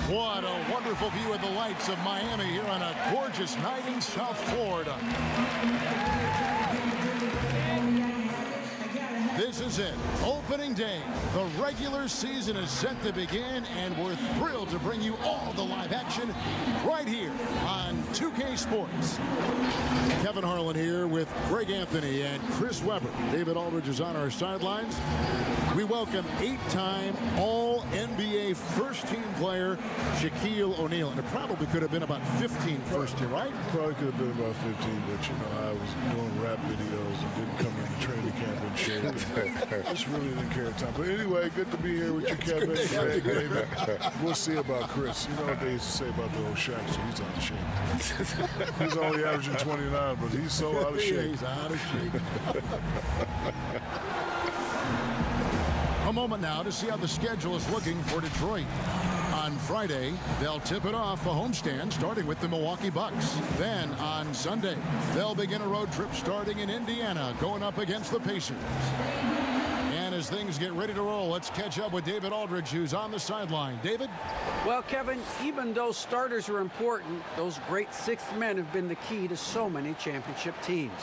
What a wonderful view of the lights of Miami here on a gorgeous night in South Florida. This is it. Opening day. The regular season is set to begin, and we're thrilled to bring you all the live action right here on 2K Sports. Kevin Harlan here with Greg Anthony and Chris Webber. David Aldridge is on our sidelines. We welcome 8-time All-NBA first-team player Shaquille O'Neal. And it probably could have been about 15 first year, right? Probably could have been about 15, but, you know, I was doing rap videos and didn't come into training camp in shape. Just really didn't care at the time. But anyway, good to be here with you, Kevin. Greg, David. We'll see about Chris. You know what they used to say about the old Shaq, so he's out of shape. He's only averaging 29, but he's so out of shape. Yeah, he's out of shape. A moment now to see how the schedule is looking for Detroit. On Friday, they'll tip it off a homestand starting with the Milwaukee Bucks. Then on Sunday, they'll begin a road trip starting in Indiana, going up against the Pacers. And as things get ready to roll, let's catch up with David Aldridge, who's on the sideline. David? Well, Kevin, even though starters are important, those great sixth men have been the key to so many championship teams.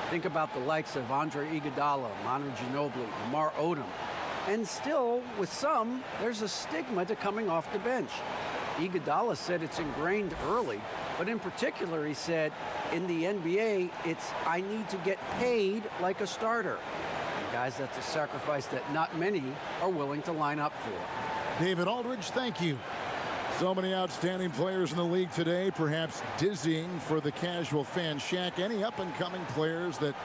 Think about the likes of Andre Iguodala, Manu Ginobili, Lamar Odom. And still, with some, there's a stigma to coming off the bench. Iguodala said it's ingrained early, but in particular, he said, in the NBA, it's I need to get paid like a starter. And guys, that's a sacrifice that not many are willing to line up for. David Aldridge, thank you. So many outstanding players in the league today, perhaps dizzying for the casual fan. Shaq, any up-and-coming players that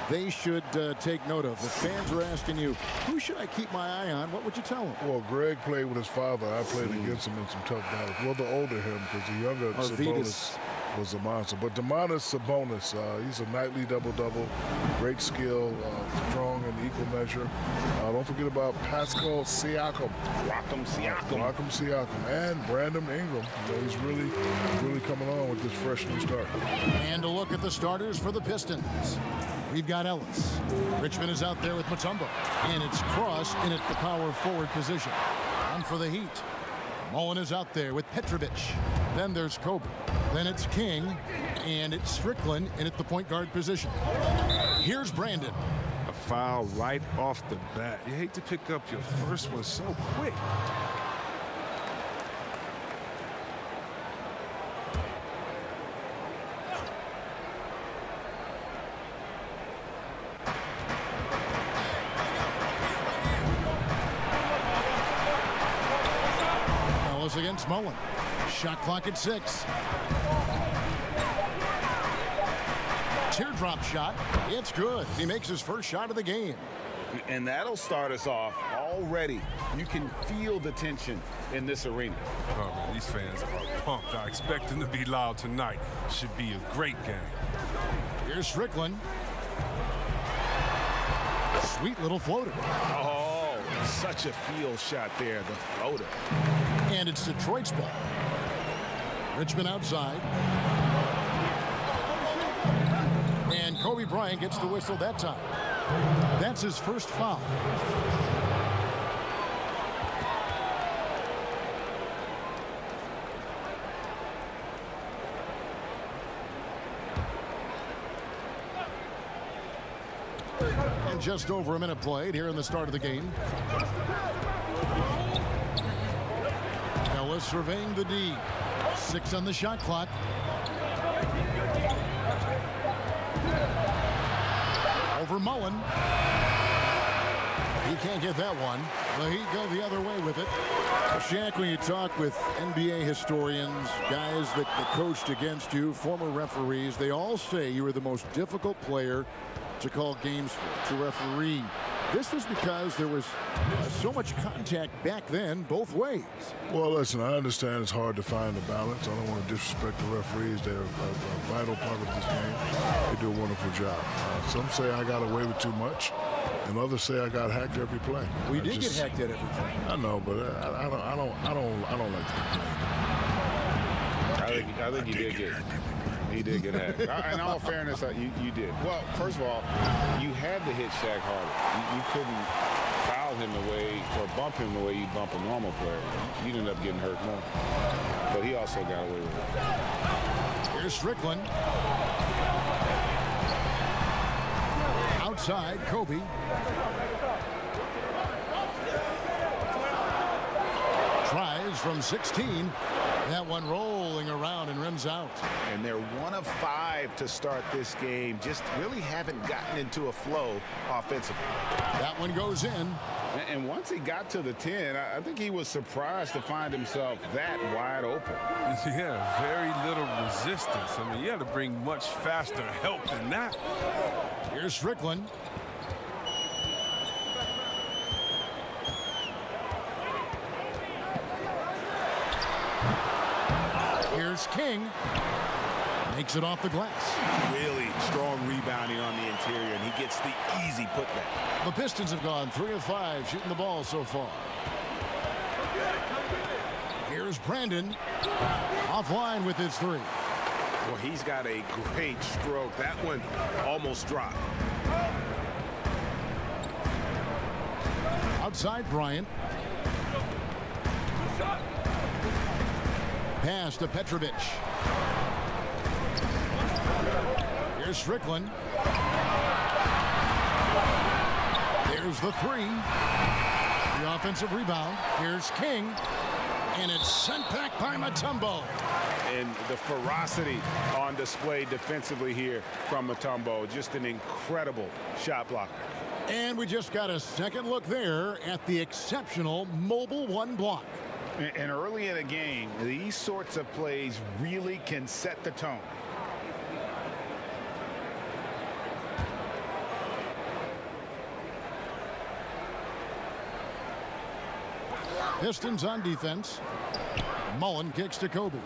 they should take note of? The fans are asking you, who should I keep my eye on? What would you tell them? Well, Greg played with his father. I played against him in some tough battles. Well, the older him, because the younger Sabonis was a monster. But Domantas Sabonis, he's a nightly double-double, great skill, strong in equal measure. Don't forget about Pascal Siakam. Rock'em Siakam. And Brandon Ingram. You know, he's really coming on with this fresh new start. And a look at the starters for the Pistons. We've got Ellis. Richmond is out there with Mutombo. And it's Cross in at the power forward position. On for the Heat. Mullen is out there with Petrovic. Then there's Kobe. Then it's King. And it's Strickland in at the point guard position. Here's Brandon. A foul right off the bat. You hate to pick up your first one so quick. Against Mullen. Shot clock at 6. Teardrop shot. It's good. He makes his first shot of the game. And that'll start us off already. You can feel the tension in this arena. Oh, man, these fans are pumped. I expect them to be loud tonight. Should be a great game. Here's Strickland. Sweet little floater. Oh, such a field shot there, the floater. And it's Detroit's ball. Richmond outside. And Kobe Bryant gets the whistle that time. That's his first foul. And just over a minute played here in the start of the game. Ellis surveying the D. 6 on the shot clock. Over Mullen. He can't get that one. The Heat go the other way with it. Shaq, when you talk with NBA historians, guys that coached against you, former referees, they all say you were the most difficult player to call games for, to referee. This was because there was so much contact back then both ways. Well, listen, I understand it's hard to find a balance. I don't want to disrespect the referees. They're a vital part of this game. They do a wonderful job. Some say I got away with too much, and others say I got hacked every play. We did get hacked at every play. I know, but I don't like to complain. I think you did get He did get hacked. In all fairness, you did. Well, first of all, you had to hit Shaq harder. You couldn't foul foul him the way, or bump him the way you bump a normal player, you'd end up getting hurt more. But he also got away with it. Here's Strickland. Outside, Kobe. Tries from 16. That one rolling around and rims out. And they're 1 of 5 to start this game. Just really haven't gotten into a flow offensively. That one goes in. And once he got to the 10, I think he was surprised to find himself that wide open. Yeah, very little resistance. I mean, you had to bring much faster help than that. Here's Strickland. Here's King. Makes it off the glass. Really strong rebounding on the interior, and he gets the easy putback. The Pistons have gone 3 of 5 shooting the ball so far. Here's Brandon. Offline with his 3. Well, he's got a great stroke. That one almost dropped. Outside Bryant. Pass to Petrovic. Here's Strickland. There's the 3. The offensive rebound. Here's King. And it's sent back by Mutombo. And the ferocity on display defensively here from Mutombo. Just an incredible shot blocker. And we just got a second look there at the exceptional mobile 1 block. And early in a game, these sorts of plays really can set the tone. Pistons on defense. Mullen kicks to Kobe.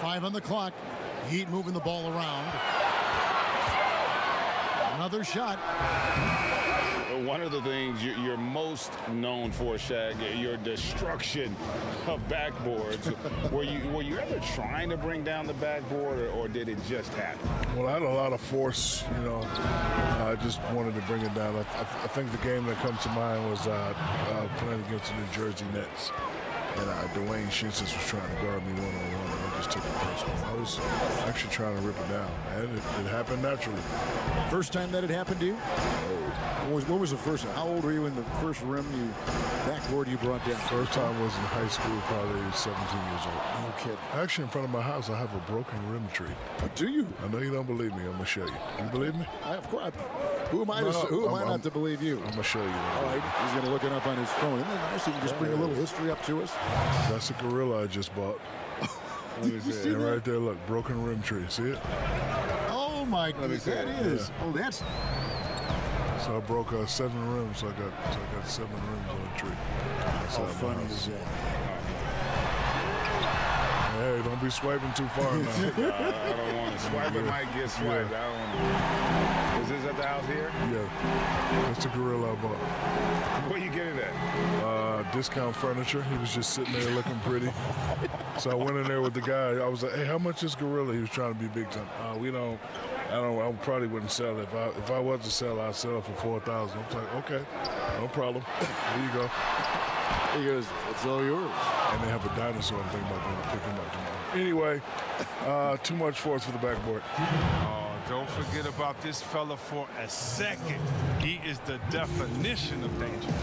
5 on the clock. Heat moving the ball around. Another shot. One of the things you're most known for, Shaq, your destruction of backboards. were you ever trying to bring down the backboard, or did it just happen? Well, I had a lot of force, you know. I just wanted to bring it down. I think the game that comes to mind was playing against the New Jersey Nets. And Dwayne Shinsis was trying to guard me one-on-one, and I just took it personal. I was actually trying to rip it down, and it happened naturally. First time that it happened to you? What was the first time? How old were you in the first backboard you brought down? First time was in high school, probably 17 years old. No kidding. Actually, in front of my house, I have a broken rim tree. Do you? I know you don't believe me. I'm going to show you. You believe me? Of course. Who am I not to believe you? I'm going to show you. All right. He's going to look it up on his phone. Isn't that nice? He can just bring a little history up to us. That's a gorilla I just bought. Let me see. And right there, look, broken rim tree. See it? Oh, my goodness. That is. Yeah. Oh, that's. So I broke 7 rims. So I got 7 rims on the tree. How funny is that? Hey, don't be swiping too far now. I don't want to swipe. It might get swiped. Yeah. I don't want to. Is this at the house here? Yeah. That's the gorilla I bought. Where you get it at? Discount furniture. He was just sitting there looking pretty. So I went in there with the guy. I was like, hey, how much is gorilla? He was trying to be big time. I probably wouldn't sell it. If I was to sell, I'd sell it for $4,000. I was like, okay, no problem. There you go. He goes, it's all yours. And they have a dinosaur. I'm thinking about going to pick him up tomorrow. Anyway, too much force for the backboard. Oh, don't forget about this fella for a second. He is the definition of dangerous.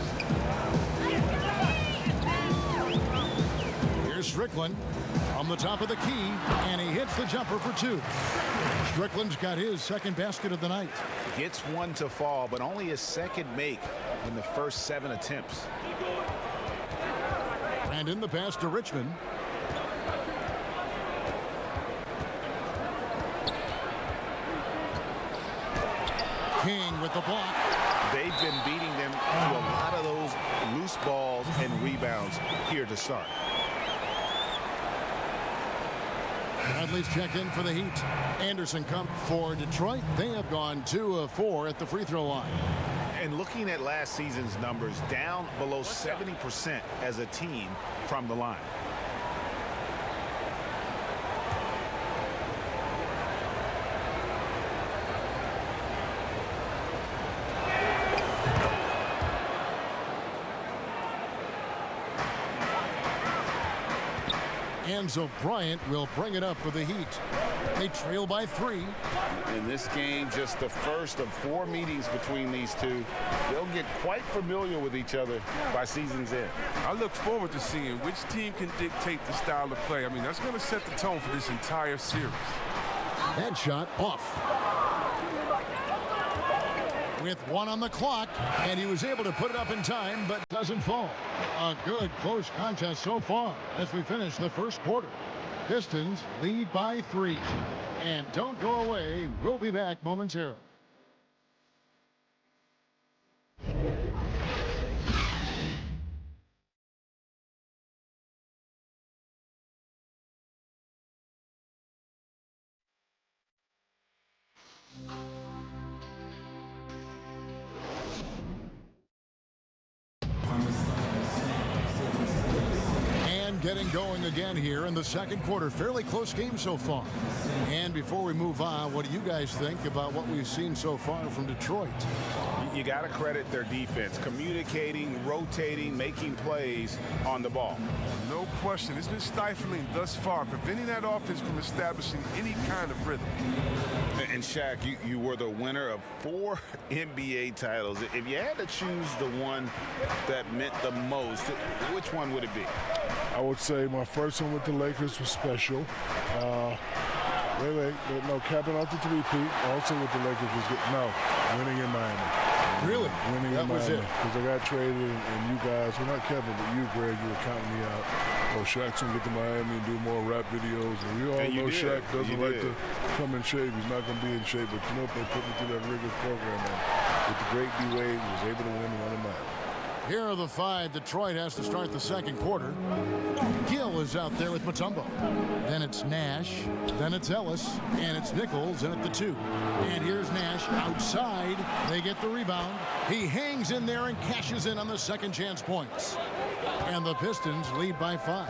Here's Strickland on the top of the key, and he hits the jumper for 2. Strickland's got his second basket of the night. Gets one to fall, but only his second make in the first 7 attempts. And in the pass to Richmond. King with the block. They've been beating them to a lot of those loose balls and rebounds here to start. Bradley's checked in for the Heat. Anderson come for Detroit. They have gone 2 of 4 at the free throw line. And looking at last season's numbers, down below 70% as a team from the line. And so Bryant will bring it up for the Heat. They trail by 3. In this game, just the first of 4 meetings between these two. They'll get quite familiar with each other by season's end. I look forward to seeing which team can dictate the style of play. I mean, that's going to set the tone for this entire series. That shot off. With 1 on the clock, and he was able to put it up in time, but doesn't fall. A good close contest so far as we finish the first quarter. Pistons lead by 3. And don't go away. We'll be back momentarily. Getting going again here in the second quarter. Fairly close game so far. And before we move on, what do you guys think about what we've seen so far from Detroit? You got to credit their defense, communicating, rotating, making plays on the ball. No question. It's been stifling thus far, preventing that offense from establishing any kind of rhythm. And Shaq, you were the winner of 4 NBA titles. If you had to choose the one that meant the most, which one would it be? I would say my first one with the Lakers was special. No, capping out the three-peat. Also with the Lakers was good. No, winning in Miami. Really? Winning that in was Miami. it. Because I got traded, and you guys, well, not Kevin, but you, Greg, you were counting me out. Oh, Shaq's going to get to Miami and do more rap videos. And we all know Shaq doesn't like to come in shape. He's not going to be in shape. But you know, they put me through that rigorous program, man. With the great D-Wade, he was able to win one in Miami. Here are the 5. Detroit has to start the second quarter. Gill is out there with Mutombo. Then it's Nash. Then it's Ellis. And it's Nichols in at the 2. And here's Nash outside. They get the rebound. He hangs in there and cashes in on the second chance points. And the Pistons lead by 5.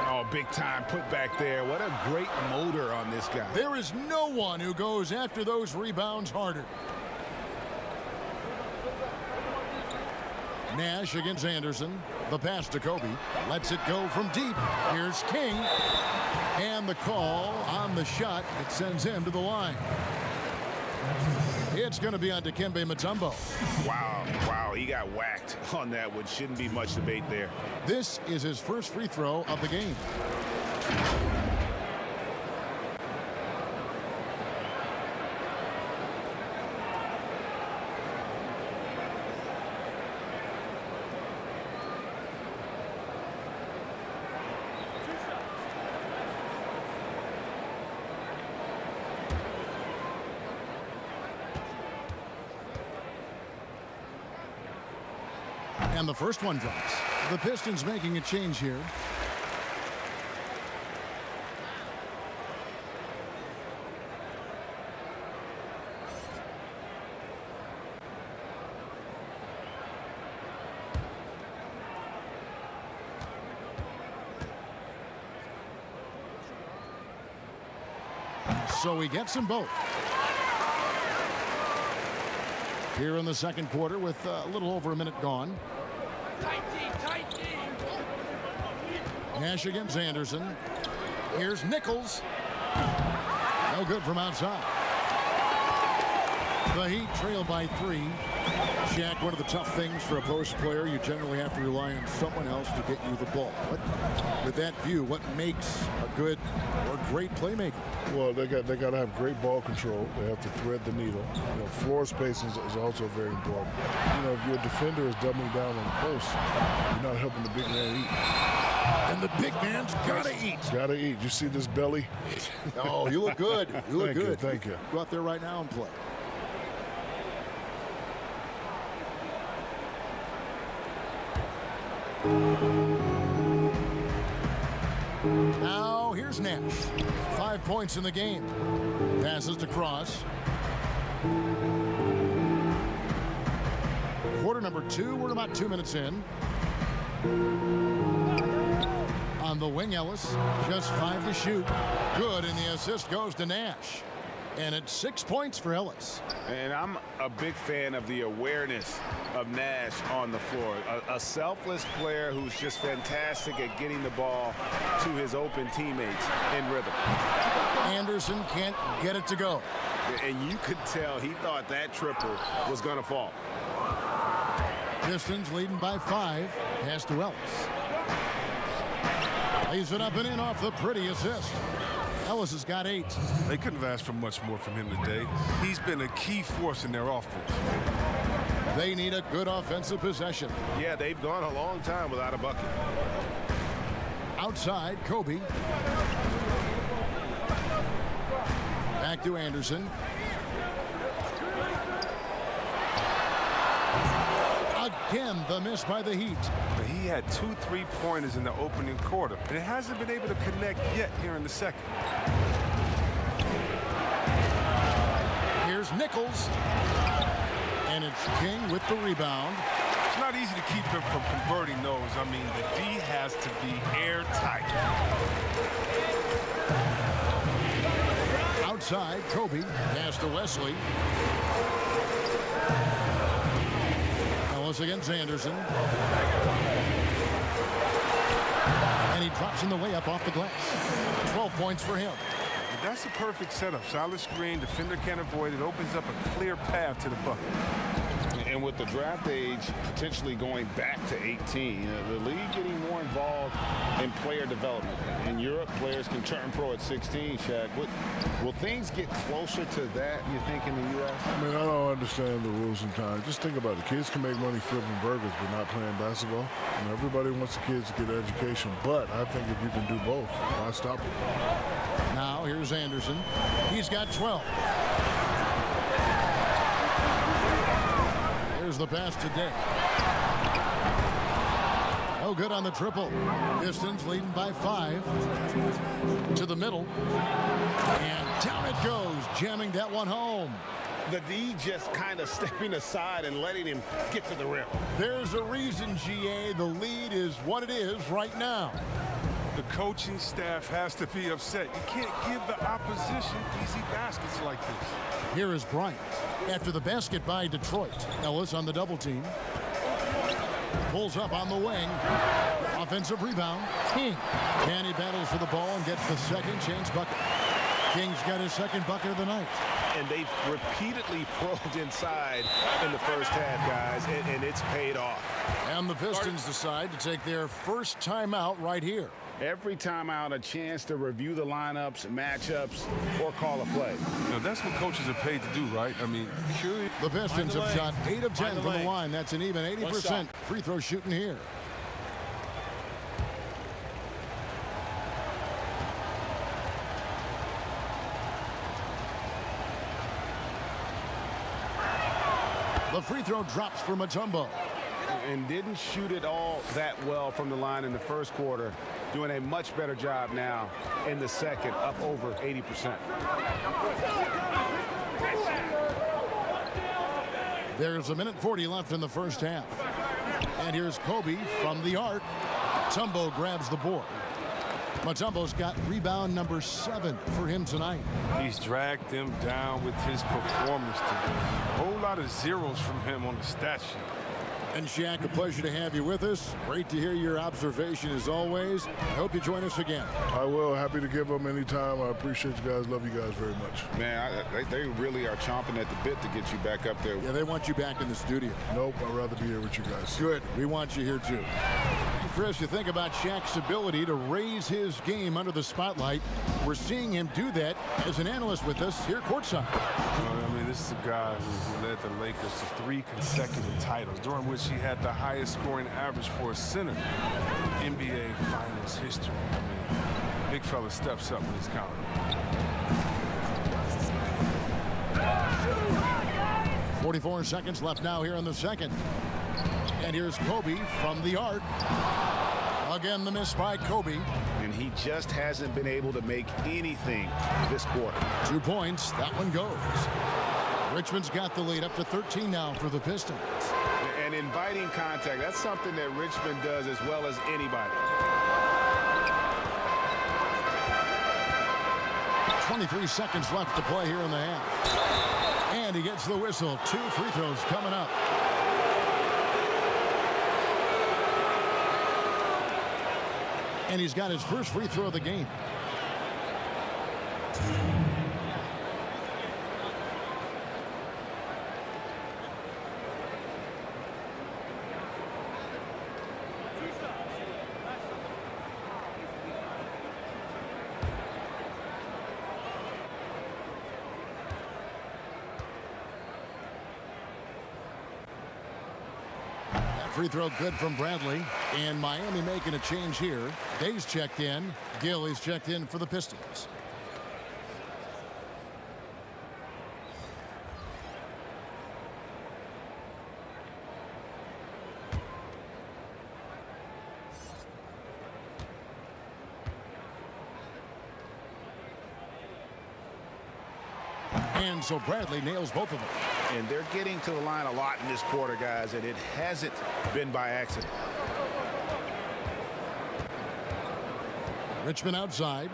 Oh, big time put back there. What a great motor on this guy. There is no one who goes after those rebounds harder. Nash against Anderson. The pass to Kobe. Lets it go from deep. Here's King. And the call on the shot. It sends him to the line. It's going to be on Dikembe Mutombo. Wow, he got whacked on that one. Shouldn't be much debate there. This is his first free throw of the game. And the first one drops. The Pistons making a change here. So he gets them both. Here in the second quarter with a little over a minute gone. Nash against Anderson. Here's Nichols. No good from outside. The Heat trail by 3. Shaq, one of the tough things for a post player, you generally have to rely on someone else to get you the ball. But with that view, what makes a good or great playmaker? Well, they got to have great ball control. They have to thread the needle. You know, floor spacing is also very important. You know, if your defender is doubling down on the post, you're not helping the big man eat. And the big man's gotta eat. Gotta eat. You see this belly? Oh, you look good. You look good. Thank you. Go out there right now and play. Now here's Nash. 5 points in the game. Passes to Cross. Quarter number 2. We're about 2 minutes in. On the wing, Ellis. Just 5 to shoot. Good, and the assist goes to Nash. And it's 6 points for Ellis. And I'm a big fan of the awareness of Nash on the floor. A selfless player who's just fantastic at getting the ball to his open teammates in rhythm. Anderson can't get it to go. And you could tell he thought that triple was going to fall. Pistons leading by 5. Pass to Ellis. Lays it up and in off the pretty assist. Ellis has got 8. They couldn't have asked for much more from him today. He's been a key force in their offense. They need a good offensive possession. Yeah, they've gone a long time without a bucket. Outside, Kobe. Back to Anderson. Again, the miss by the Heat. He had 2 3-pointers in the opening quarter, and it hasn't been able to connect yet here in the second. Here's Nichols. And it's King with the rebound. It's not easy to keep him from converting those. I mean, the D has to be airtight. Outside, Kobe. Pass to Wesley. Ellis against Anderson. And he drops in the way up off the glass. 12 points for him. And that's a perfect setup. Solid screen, defender can't avoid it. Opens up a clear path to the bucket. And with the draft age potentially going back to 18, the league getting more involved in player development. In Europe, players can turn pro at 16, Shaq. Will things get closer to that, you think, in the U.S.? I mean, I don't understand the rules sometimes. Just think about it. Kids can make money flipping burgers but not playing basketball. You know, everybody wants the kids to get education, but I think if you can do both, why stop it? Now, here's Anderson. He's got 12. Here's the pass today. No good on the triple. Pistons leading by 5. To the middle. And down it goes, jamming that one home. The D just kind of stepping aside and letting him get to the rim. There's a reason, GA, the lead is what it is right now. The coaching staff has to be upset. You can't give the opposition easy baskets like this. Here is Bryant. After the basket by Detroit. Ellis on the double team. Pulls up on the wing. Offensive rebound. King. Danny battles for the ball and gets the second chance bucket. King's got his second bucket of the night. And they've repeatedly probed inside in the first half, guys, and it's paid off. And the Pistons decide to take their first timeout right here. Every timeout, a chance to review the lineups, matchups, or call a play. You know, that's what coaches are paid to do, right? I mean, curious. The Pistons have shot 8 of 10 from the line. That's an even 80% free throw shooting here. The free throw drops for Mutombo. And didn't shoot it all that well from the line in the first quarter. Doing a much better job now in the second, up over 80%. There's 1:40 left in the first half. And here's Kobe from the arc. Mutombo grabs the board. Mutombo's got rebound number 7 for him tonight. He's dragged them down with his performance today. A whole lot of zeros from him on the stat sheet. And Shaq, a pleasure to have you with us. Great to hear your observation as always. I hope you join us again. I will. Happy to give them any time. I appreciate you guys. Love you guys very much. Man, they really are chomping at the bit to get you back up there. Yeah, they want you back in the studio. Nope, I'd rather be here with you guys. Good. We want you here too. And Chris, you think about Shaq's ability to raise his game under the spotlight. We're seeing him do that as an analyst with us here courtside. I mean, this is a guy who led the Lakers to 3 consecutive titles, during which he had the highest scoring average for a center in NBA Finals history. I mean, big fella steps up when he's counting. 44 seconds left now here in the second. And here's Kobe from the arc. Again, the miss by Kobe. And he just hasn't been able to make anything this quarter. 2 points. That one goes. Richmond's got the lead up to 13 now for the Pistons. And inviting contact, that's something that Richmond does as well as anybody. 23 seconds left to play here in the half. And he gets the whistle. 2 free throws coming up. And he's got his first free throw of the game. Free throw good from Bradley. And Miami making a change here. Day's checked in. Gill is checked in for the Pistons. And so Bradley nails both of them. And they're getting to the line a lot in this quarter, guys, and it hasn't been by accident. Richmond outside.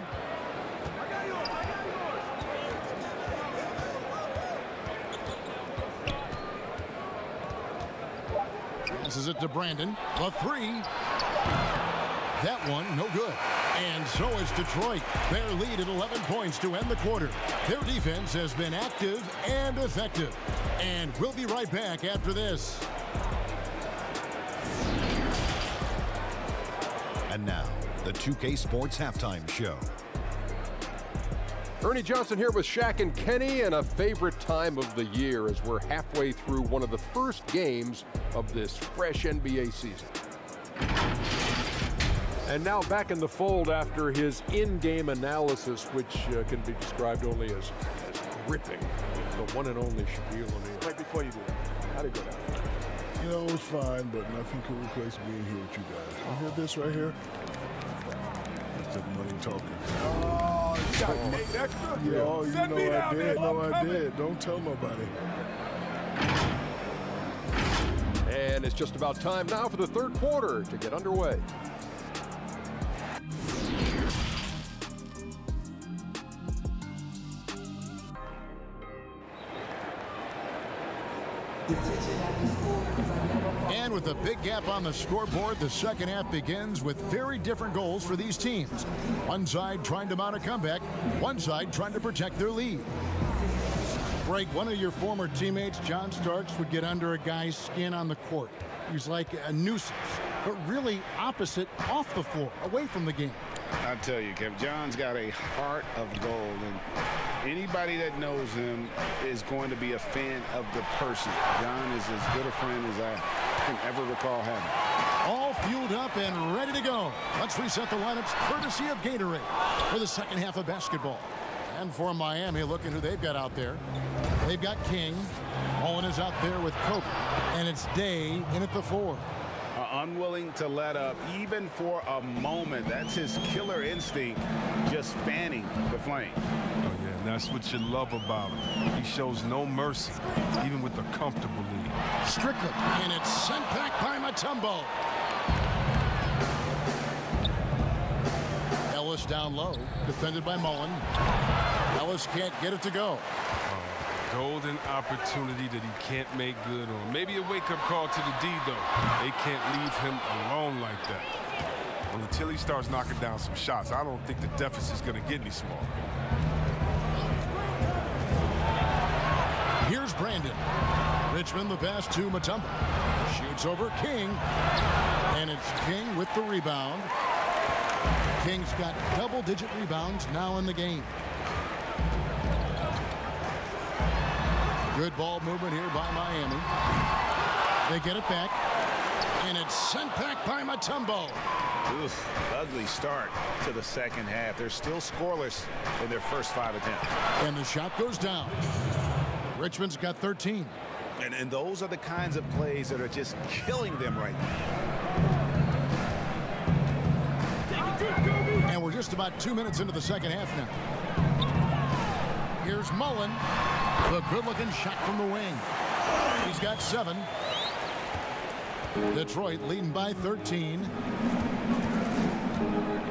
Passes it to Brandon. The three. That one, no good. And so is Detroit. Their lead at 11 points to end the quarter. Their defense has been active and effective. And we'll be right back after this. And now, the 2K Sports Halftime Show. Ernie Johnson here with Shaq and Kenny, and a favorite time of the year as we're halfway through one of the first games of this fresh NBA season. And now back in the fold after his in-game analysis, which can be described only as gripping. The one and only Shaquille O'Neal. Right before you do that, how'd it go down? You know, it was fine, but nothing could replace being here with you guys. You hear this right here? That's the money talking. Oh, you got paid extra? Yeah, oh, you Send know me I down did. there. No, I'm I coming. did. Don't tell nobody. And it's just about time now for the third quarter to get underway. And with a big gap on the scoreboard, the second half begins with very different goals for these teams. One side trying to mount a comeback, one side trying to protect their lead. Greg, one of your former teammates, John Starks, would get under a guy's skin on the court. He's like a nuisance, but really opposite off the floor, away from the game. I tell you, Kev, John's got a heart of gold, and anybody that knows him is going to be a fan of the person. John is as good a friend as I can ever recall having. All fueled up and ready to go. Let's reset the lineups courtesy of Gatorade for the second half of basketball. And for Miami, look at who they've got out there. They've got King. Owen is out there with Kobe. And it's Day in at the 4. Unwilling to let up even for a moment. That's his killer instinct, just fanning the flame. Oh, yeah, and that's what you love about him. He shows no mercy, even with a comfortable lead. Strickland, and it's sent back by Mutombo. Ellis down low, defended by Mullen. Ellis can't get it to go. Golden opportunity that he can't make good on. Maybe a wake-up call to the D, though. They can't leave him alone like that. Well, until he starts knocking down some shots, I don't think the deficit's going to get any smaller. Here's Brandon. Richmond the pass to Mutombo. Shoots over King. And it's King with the rebound. King's got double-digit rebounds now in the game. Good ball movement here by Miami. They get it back. And it's sent back by Mutombo. Oof, ugly start to the second half. They're still scoreless in their first 5 attempts. And the shot goes down. Richmond's got 13. And those are the kinds of plays that are just killing them right now. And we're just about 2 minutes into the second half now. Here's Mullen. The good-looking shot from the wing. He's got 7. Detroit leading by 13.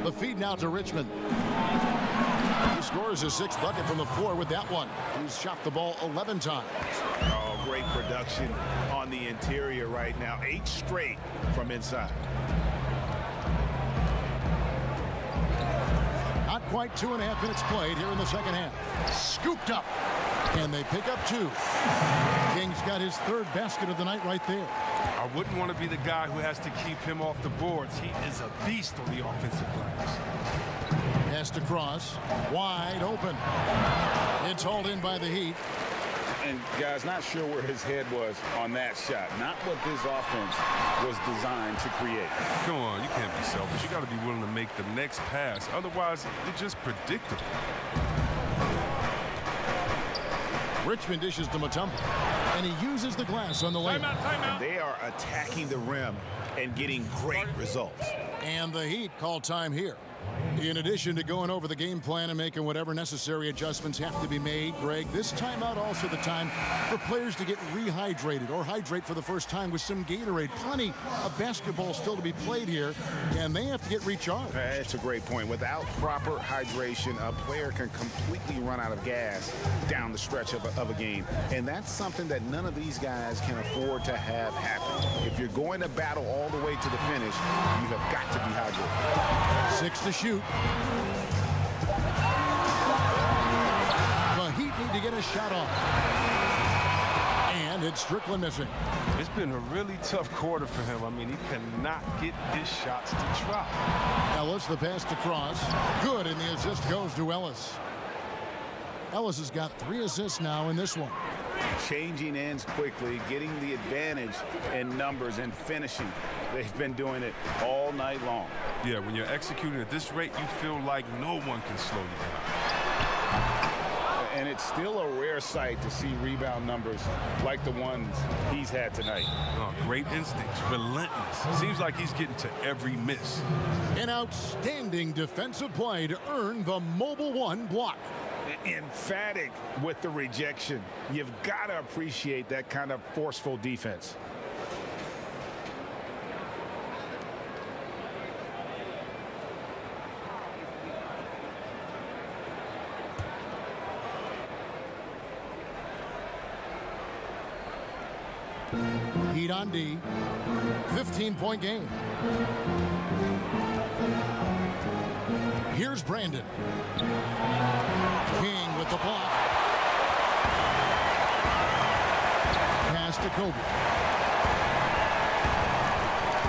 The feed now to Richmond. He scores his 6th bucket from the floor with that one. He's shot the ball 11 times. Oh, great production on the interior right now. 8 straight from inside. Not quite 2.5 minutes played here in the second half. Scooped up. And they pick up 2. King's got his 3rd basket of the night right there. I wouldn't want to be the guy who has to keep him off the boards. He is a beast on the offensive glass. Passed across. Wide open. It's hauled in by the Heat. And guys, not sure where his head was on that shot. Not what this offense was designed to create. Come on, you can't be selfish. You got to be willing to make the next pass. Otherwise, it's just predictable. Richmond dishes to Mutombo, and he uses the glass on the lane. Timeout. They are attacking the rim and getting great results. And the Heat call time here. In addition to going over the game plan and making whatever necessary adjustments have to be made, Greg, this timeout also the time for players to get rehydrated or hydrate for the first time with some Gatorade. Plenty of basketball still to be played here, and they have to get recharged. That's a great point. Without proper hydration, a player can completely run out of gas down the stretch of a game. And that's something that none of these guys can afford to have happen. If you're going to battle all the way to the finish, you have got to be hydrated. 6 to shoot. The Heat need to get a shot off. And it's Strickland missing. It's been a really tough quarter for him. I mean, he cannot get his shots to try. Ellis, the pass to Cross. Good, and the assist goes to Ellis. Ellis has got 3 assists now in this one. Changing ends quickly, getting the advantage in numbers and finishing. They've been doing it all night long. Yeah, when you're executing at this rate, you feel like no one can slow you down. And it's still a rare sight to see rebound numbers like the ones he's had tonight. Oh, great instincts, relentless. Seems like he's getting to every miss. An outstanding defensive play to earn the Mobile One block. Emphatic with the rejection. You've got to appreciate that kind of forceful defense. Heat on D. 15-point game. Here's Brandon. King with the block. Pass to Kobe.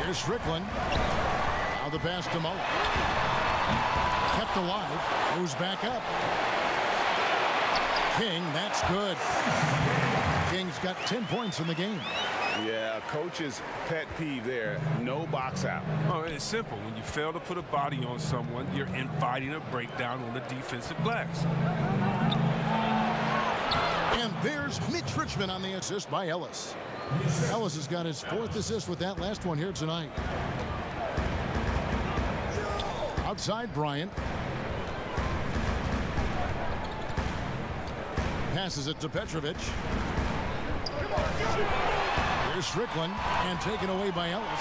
Here's Strickland. Now the pass to Mullen. Kept alive. Goes back up. King, that's good. King's got 10 points in the game. Yeah, coach's pet peeve there. No box out. Oh, it's simple. When you fail to put a body on someone, you're inviting a breakdown on the defensive glass. And there's Mitch Richmond on the assist by Ellis. Ellis has got his 4th assist with that last one here tonight. Outside Bryant. Passes it to Petrovic. Here's Strickland, and taken away by Ellis.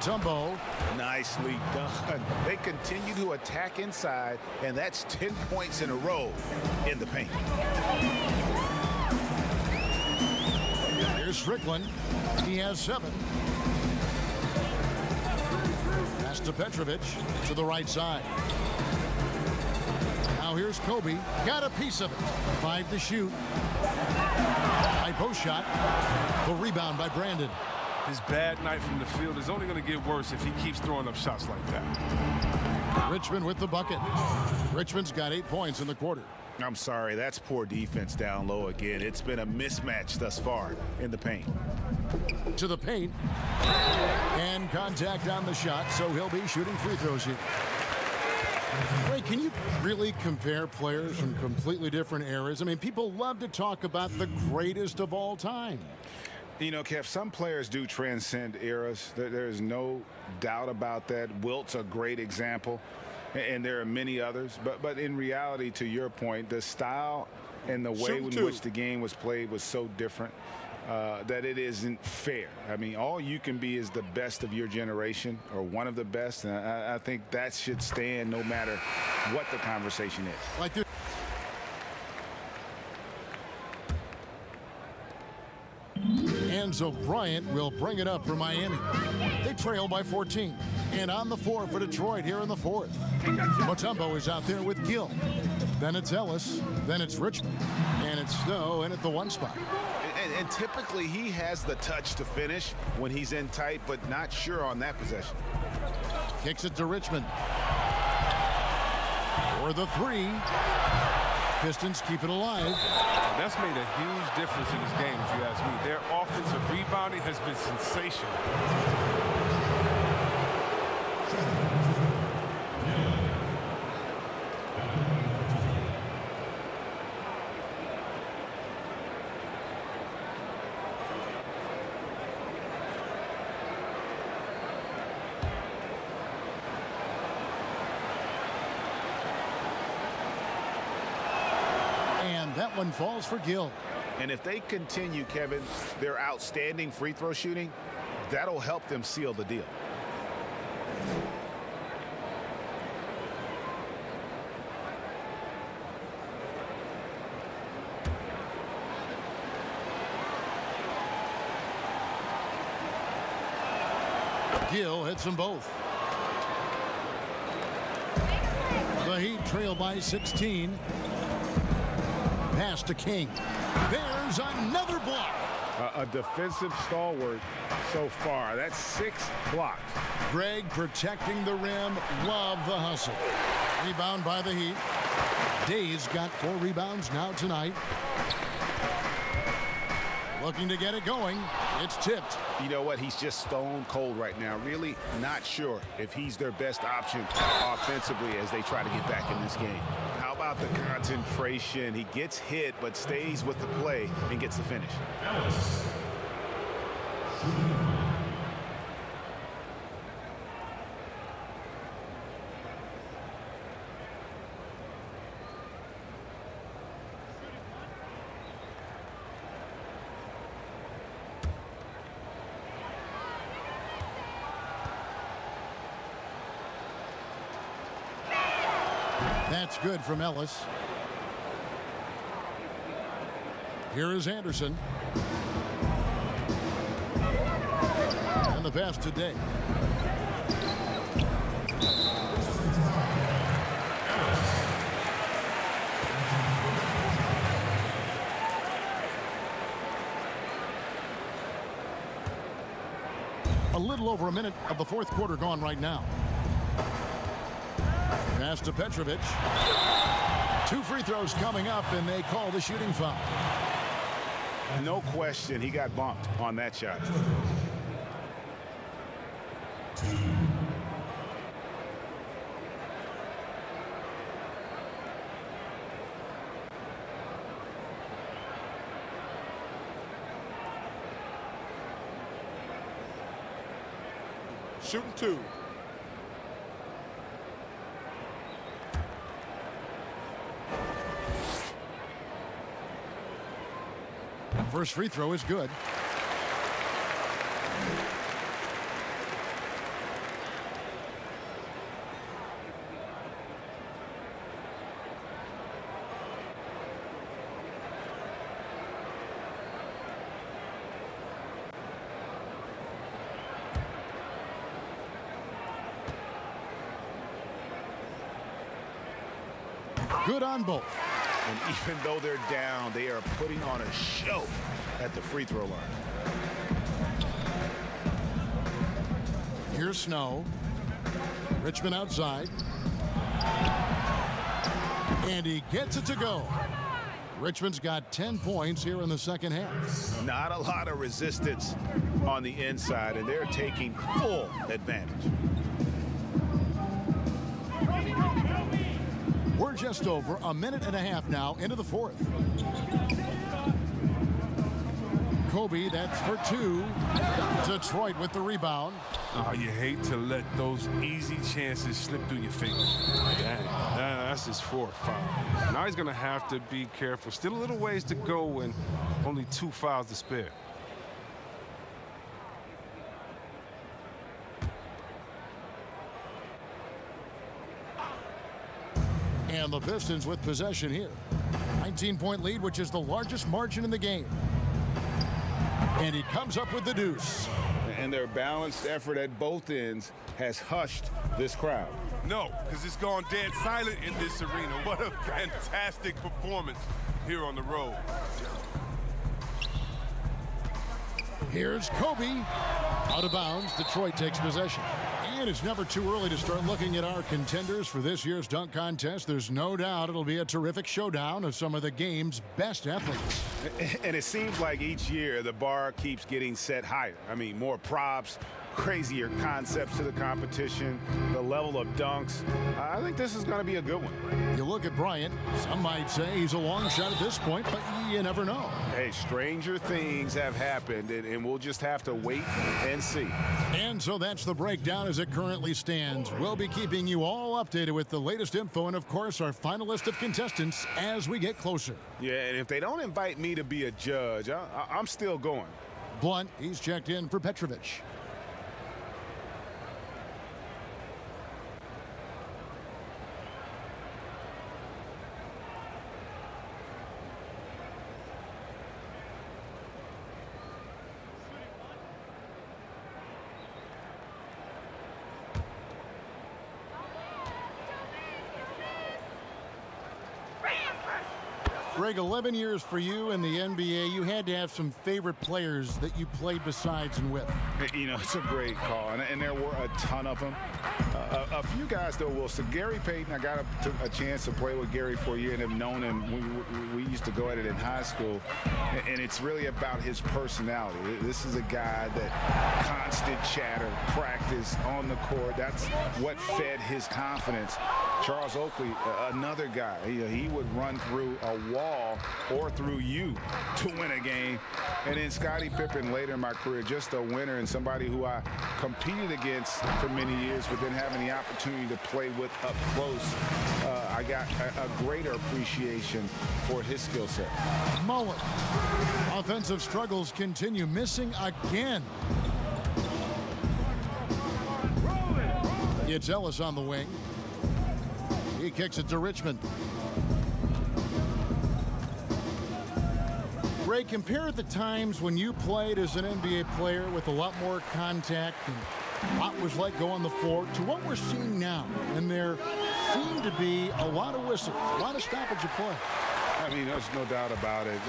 Mutombo. Nicely done. They continue to attack inside, and that's 10 points in a row in the paint. Here's Strickland. He has 7. Pass to Petrovic to the right side. Now here's Kobe. Got a piece of it. 5 to shoot. High post shot. The rebound by Brandon. His bad night from the field is only going to get worse if he keeps throwing up shots like that. Richmond with the bucket. Richmond's got 8 points in the quarter. I'm sorry, that's poor defense down low again. It's been a mismatch thus far in the paint. To the paint. And contact on the shot, so he'll be shooting free throws here. Ray, can you really compare players from completely different eras? I mean, people love to talk about the greatest of all time. You know, Kev, some players do transcend eras. There is no doubt about that. Wilt's a great example, and there are many others. But in reality, to your point, the style And the way in which the game was played was so different that it isn't fair. I mean, all you can be is the best of your generation or one of the best. And I think that should stand no matter what the conversation is. Like this. Enzo Bryant will bring it up for Miami. They trail by 14. And on the floor for Detroit here in the fourth. Mutombo is out there with Gill. Then it's Ellis. Then it's Richmond. And it's Snow in at the 1 spot. And typically he has the touch to finish when he's in tight, but not sure on that possession. Kicks it to Richmond. For the 3. Pistons keep it alive. That's made a huge difference in this game, if you ask me. Their offensive rebounding has been sensational. That one falls for Gill. And if they continue, Kevin, their outstanding free throw shooting, that'll help them seal the deal. Gill hits them both. The Heat trail by 16. Pass to King. There's another block. A defensive stalwart so far. That's 6 blocks. Greg protecting the rim. Love the hustle. Rebound by the Heat. Day's got 4 rebounds now tonight. Looking to get it going. It's tipped. You know what? He's just stone cold right now. Really not sure if he's their best option offensively as they try to get back in this game. How about the concentration? He gets hit but stays with the play and gets the finish. That's good from Ellis. Here is Anderson. And the pass today. A little over a minute of the fourth quarter gone right now. Pass to Petrovic. 2 free throws coming up, and they call the shooting foul. No question, he got bumped on that shot. Shooting 2. First free throw is good. Good on both. And even though they're down, they are putting on a show at the free throw line. Here's Snow. Richmond outside. And he gets it to go. Richmond's got 10 points here in the second half. Not a lot of resistance on the inside, and they're taking full advantage. We're just over a minute and a half now into the fourth. Kobe, that's for 2. Detroit with the rebound. Oh, you hate to let those easy chances slip through your fingers. Dang, that's his fourth foul. Now he's going to have to be careful. Still a little ways to go and only 2 fouls to spare. And the Pistons with possession here. 19-point lead, which is the largest margin in the game. And he comes up with the deuce. And their balanced effort at both ends has hushed this crowd. No, because it's gone dead silent in this arena. What a fantastic performance here on the road. Here's Kobe. Out of bounds, Detroit takes possession. And it's never too early to start looking at our contenders for this year's dunk contest. There's no doubt it'll be a terrific showdown of some of the game's best athletes. And it seems like each year the bar keeps getting set higher. I mean, more props, crazier concepts to the competition, the level of dunks. I think this is going to be a good one. You look at Bryant, some might say he's a long shot at this point, but you never know. Hey, stranger things have happened, and we'll just have to wait and see. And so that's the breakdown as it currently stands. We'll be keeping you all updated with the latest info and, of course, our final list of contestants as we get closer. Yeah, and if they don't invite me to be a judge, I'm still going. Blunt, he's checked in for Petrovic. Greg, 11 years for you in the NBA. You had to have some favorite players that you played besides and with. You know, it's a great call, and there were a ton of them. A few guys, though, will. So Gary Payton, I got a chance to play with Gary for a year and have known him. We used to go at it in high school, and it's really about his personality. This is a guy that constant chatter, practice on the court. That's what fed his confidence. Charles Oakley, another guy, he would run through a wall or through you to win a game. And then Scottie Pippen later in my career, just a winner and somebody who I competed against for many years, but then having the opportunity to play with up close, I got a greater appreciation for his skill set. Mullen. Offensive struggles continue, missing again. It's Ellis on the wing. He kicks it to Richmond. Ray, compare the times when you played as an NBA player with a lot more contact and what was like go on the floor to what we're seeing now. And there seem to be a lot of whistles, a lot of stoppage of play. I mean, there's no doubt about it.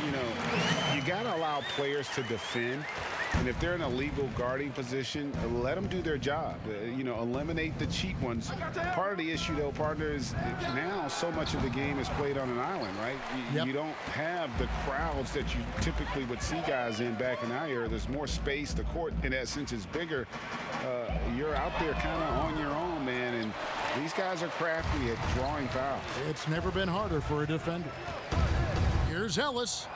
You know, you got to allow players to defend. And if they're in a legal guarding position, let them do their job. Eliminate the cheap ones. Part of the issue, though, partner, is now so much of the game is played on an island, right? You don't have the crowds that you typically would see guys in back in our era. There's more space. The court, in that sense, is bigger. You're out there kind of on your own, man. And these guys are crafty at drawing fouls. It's never been harder for a defender. Here's Ellis.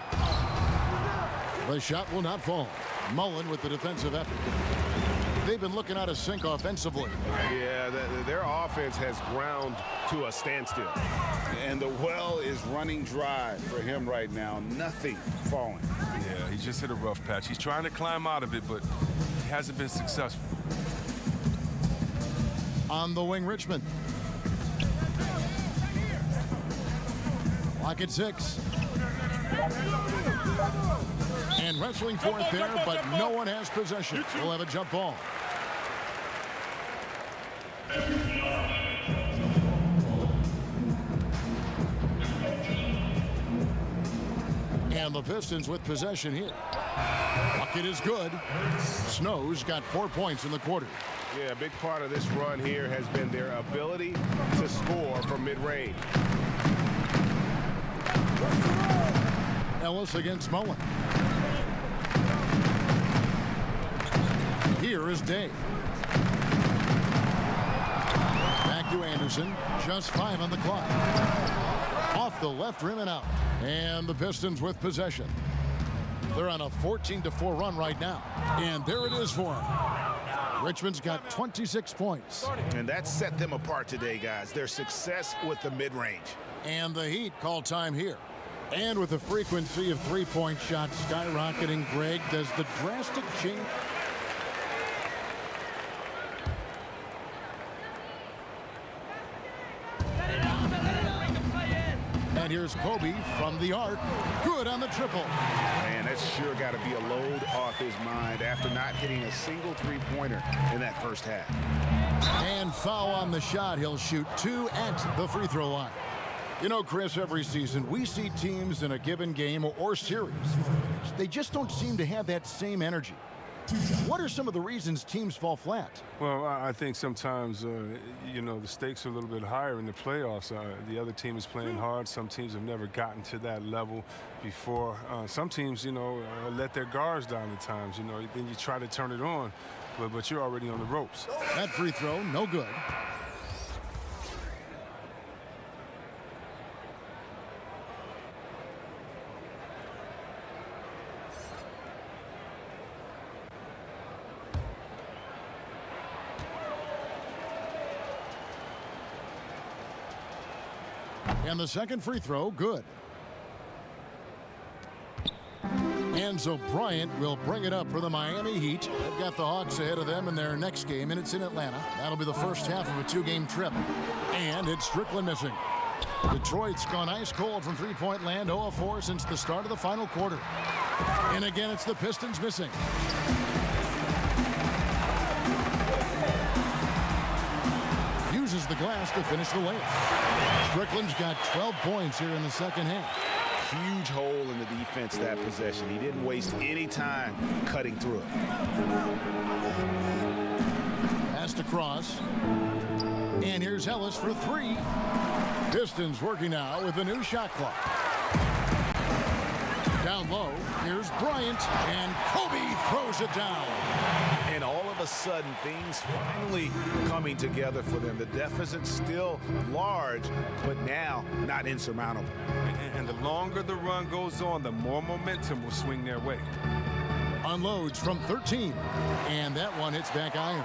The shot will not fall. Mullen with the defensive effort. They've been looking out of sync offensively. Yeah, their offense has ground to a standstill. And the well is running dry for him right now. Nothing falling. Yeah, he just hit a rough patch. He's trying to climb out of it, but he hasn't been successful. On the wing, Richmond. Lock at 6. And wrestling for it there, but no one has possession. We'll have a jump ball. And the Pistons with possession here. Bucket is good. Snow's got 4 points in the quarter. Yeah, a big part of this run here has been their ability to score from mid-range. Ellis against Mullen. Here is Day. Back to Anderson. Just 5 on the clock. Off the left rim and out. And the Pistons with possession. They're on a 14-4 run right now. And there it is for them. Richmond's got 26 points. And that set them apart today, guys. Their success with the mid-range. And the Heat call time here. And with the frequency of three-point shots skyrocketing, Greg, does the drastic change? And here's Kobe from the arc. Good on the triple. Man, that's sure got to be a load off his mind after not hitting a single three-pointer in that first half. And foul on the shot. He'll shoot 2 at the free throw line. You know, Chris, every season we see teams in a given game or series. They just don't seem to have that same energy. What are some of the reasons teams fall flat? Well, I think sometimes, you know, the stakes are a little bit higher in the playoffs. The other team is playing hard. Some teams have never gotten to that level before. Some teams, you know, let their guards down at times. You know, then you try to turn it on, but you're already on the ropes. That free throw, no good. And the second free throw, good. And so Bryant will bring it up for the Miami Heat. They've got the Hawks ahead of them in their next game, and it's in Atlanta. That'll be the first half of a 2-game trip. And it's Strickland missing. Detroit's gone ice cold from three-point land, 0 of 4 since the start of the final quarter. And again, it's the Pistons missing. Uses the glass to finish the layup. Strickland's got 12 points here in the second half. Huge hole in the defense that possession. He didn't waste any time cutting through it. Passed across. And here's Ellis for 3. Pistons working now with a new shot clock. Down low, here's Bryant, and Kobe throws it down. And all of a sudden, things finally coming together for them. The deficit's still large, but now not insurmountable. And the longer the run goes on, the more momentum will swing their way. Unloads from 13, and that one hits back iron.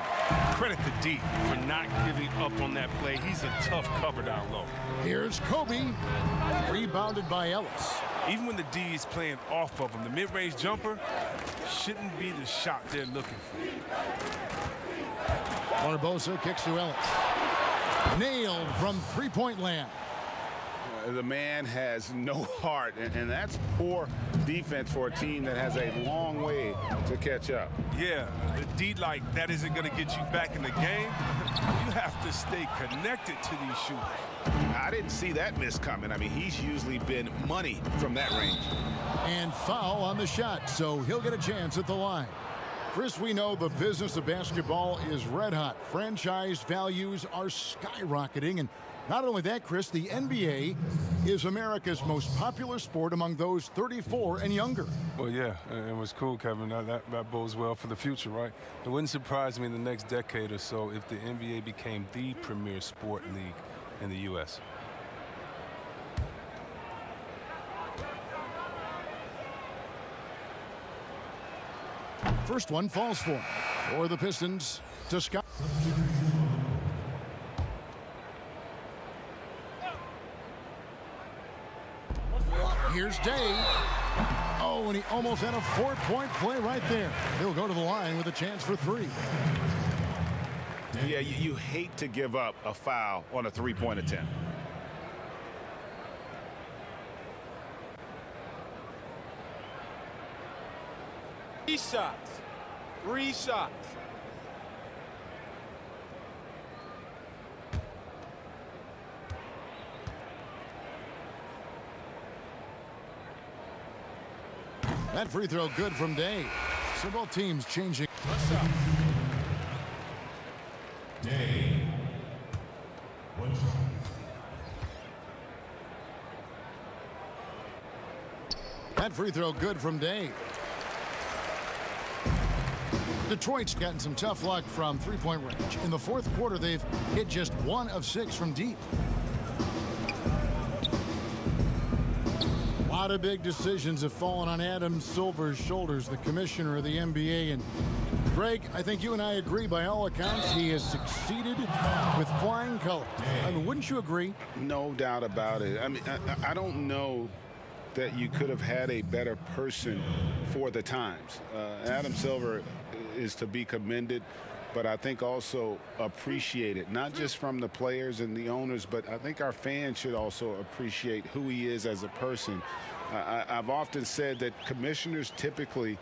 Credit to D for not giving up on that play. He's a tough cover down low. Here's Kobe, rebounded by Ellis. Even when the D is playing off of him, the mid-range jumper shouldn't be the shot they're looking for. Barbosa kicks to Ellis. Nailed from three-point land. The man has no heart, and that's poor defense for a team that has a long way to catch up. Yeah, a D like that isn't going to get you back in the game. You have to stay connected to these shooters. I didn't see that miss coming. I mean, he's usually been money from that range. And foul on the shot, so he'll get a chance at the line. Chris, we know the business of basketball is red hot. Franchise values are skyrocketing, and not only that, Chris, the NBA is America's most popular sport among those 34 and younger. Well, yeah, it was cool, Kevin. That bodes well for the future, right? It wouldn't surprise me in the next decade or so if the NBA became the premier sport league in the U.S. First one falls for the Pistons to Scott. Here's Day. Oh, and he almost had a 4-point play right there. He'll go to the line with a chance for 3. Yeah, you hate to give up a foul on a three-point attempt. Three shots. That free throw good from Day. So both teams changing. Day. That free throw good from Day. Detroit's gotten some tough luck from three-point range. In the fourth quarter, they've hit just 1 of 6 from deep. lot of big decisions have fallen on Adam Silver's shoulders, the commissioner of the NBA. And Greg, I think you and I agree by all accounts he has succeeded with flying colors. I mean, wouldn't you agree? No doubt about it. I mean, I don't know that you could have had a better person for the times. Adam Silver is to be commended, but I think also appreciated, not just from the players and the owners, but I think our fans should also appreciate who he is as a person. I've often said that commissioners typically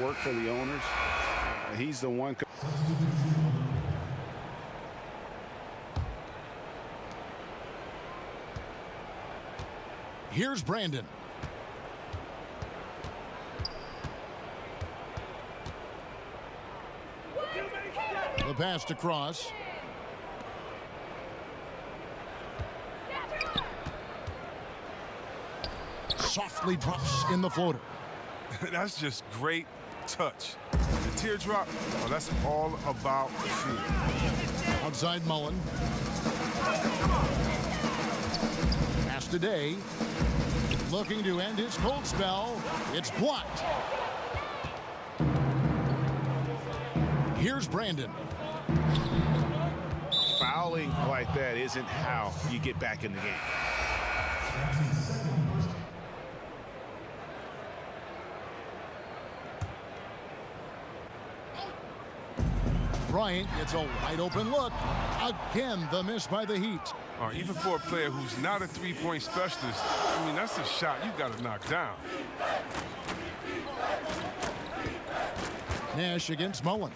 work for the owners. He's the one. Here's Brandon. The pass to Cross. Softly drops in the floater. That's just great touch. The teardrop, oh, that's all about feel. Outside Mullen. Pass to Day. Looking to end his cold spell. It's blocked. Here's Brandon. Fouling like that isn't how you get back in the game. Bryant gets a wide open look. Again, the miss by the Heat. Even for a player who's not a three-point specialist, I mean, that's a shot you got to knock down. Nash against Mullen.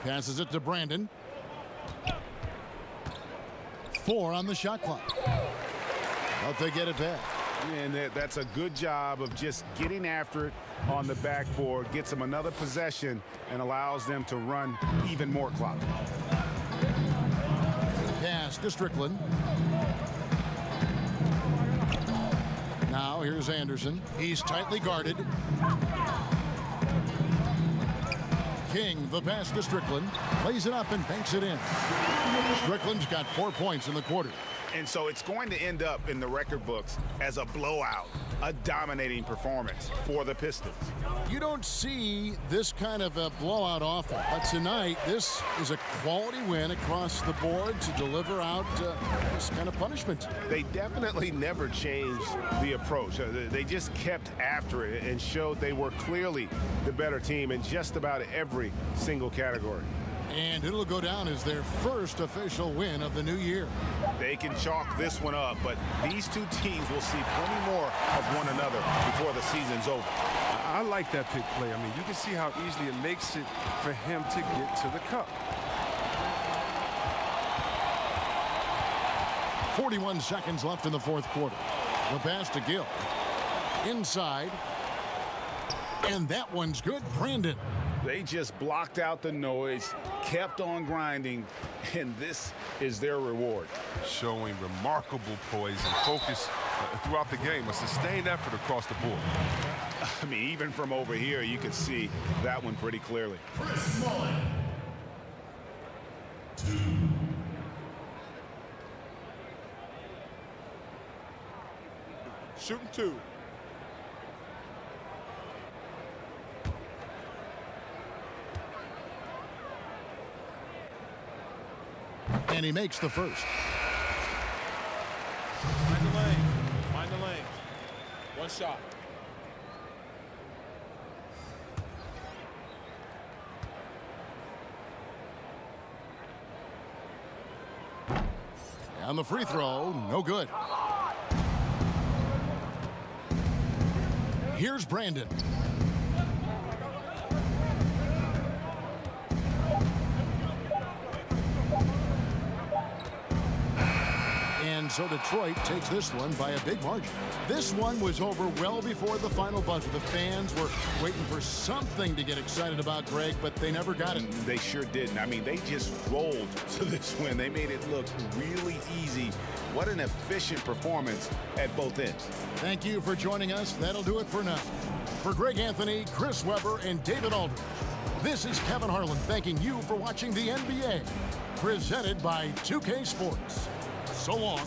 Passes it to Brandon. 4 on the shot clock. But they get it back. And that's a good job of just getting after it on the backboard, gets them another possession, and allows them to run even more clock. Pass to Strickland. Now here's Anderson. He's tightly guarded. King, the pass to Strickland. Plays it up and banks it in. Strickland's got 4 points in the quarter. And so it's going to end up in the record books as a blowout, a dominating performance for the Pistons. You don't see this kind of a blowout often, but tonight this is a quality win across the board to deliver out this kind of punishment. They definitely never changed the approach. They just kept after it and showed they were clearly the better team in just about every single category. And it'll go down as their first official win of the new year. They can chalk this one up, but these two teams will see plenty more of one another before the season's over. I like that pick play. I mean, you can see how easily it makes it for him to get to the cup. 41 seconds left in the fourth quarter. The pass to Gill. Inside. And that one's good. Brandon. They just blocked out the noise, kept on grinding, and this is their reward. Showing remarkable poise and focus throughout the game, a sustained effort across the board. I mean, even from over here, you can see that one pretty clearly. Shooting 2. And he makes the first. Mind the lane. Mind the lane. One shot. And the free throw, no good. Here's Brandon. And so Detroit takes this one by a big margin. This one was over well before the final buzzer. The fans were waiting for something to get excited about, Greg, but they never got it. They sure didn't. I mean, they just rolled to this win. They made it look really easy. What an efficient performance at both ends. Thank you for joining us. That'll do it for now. For Greg Anthony, Chris Webber, and David Aldridge, this is Kevin Harlan thanking you for watching the NBA, presented by 2K Sports. So long.